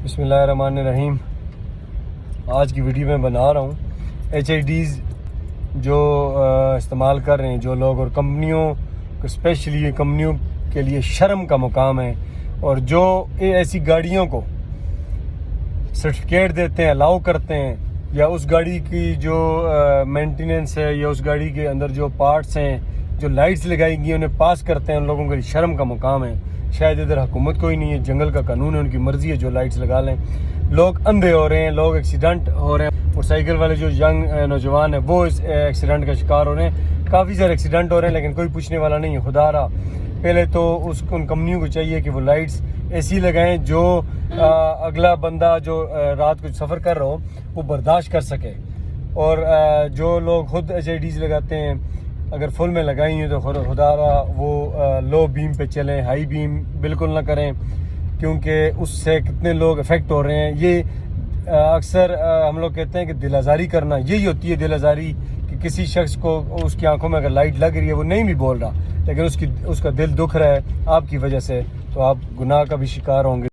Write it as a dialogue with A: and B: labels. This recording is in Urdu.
A: بسم اللہ الرحمن الرحیم۔ آج کی ویڈیو میں بنا رہا ہوں ایچ آئی ڈیز جو استعمال کر رہے ہیں جو لوگ، اور کمپنیوں کو اسپیشلی کمپنیوں کے لیے شرم کا مقام ہے، اور جو ایسی گاڑیوں کو سرٹیفکیٹ دیتے ہیں، الاؤ کرتے ہیں، یا اس گاڑی کی جو مینٹیننس ہے یا اس گاڑی کے اندر جو پارٹس ہیں، جو لائٹس لگائی گئی انہیں پاس کرتے ہیں، ان لوگوں کے لیے شرم کا مقام ہے۔ شاید ادھر حکومت کوئی نہیں ہے، جنگل کا قانون ہے، ان کی مرضی ہے جو لائٹس لگا لیں۔ لوگ اندھے ہو رہے ہیں، لوگ ایکسیڈنٹ ہو رہے ہیں، موٹر سائیکل والے جو ینگ نوجوان ہیں وہ اس ایکسیڈنٹ کا شکار ہو رہے ہیں۔ کافی سارے ایکسیڈنٹ ہو رہے ہیں لیکن کوئی پوچھنے والا نہیں ہے۔ خدا را پہلے تو ان کمپنیوں کو چاہیے کہ وہ لائٹس ایسی لگائیں جو اگلا بندہ جو رات کو سفر کر رہا ہو وہ برداشت کر سکے، اور جو لوگ خود ایچ آئی ڈیز لگاتے ہیں اگر فل میں لگائی ہیں تو خدا را وہ لو بیم پہ چلیں، ہائی بیم بالکل نہ کریں، کیونکہ اس سے کتنے لوگ افیکٹ ہو رہے ہیں۔ یہ اکثر ہم لوگ کہتے ہیں کہ دل آزاری کرنا، یہی ہوتی ہے دل آزاری، کہ کسی شخص کو اس کی آنکھوں میں اگر لائٹ لگ رہی ہے وہ نہیں بھی بول رہا لیکن اس کا دل دکھ رہا ہے آپ کی وجہ سے، تو آپ گناہ کا بھی شکار ہوں گے۔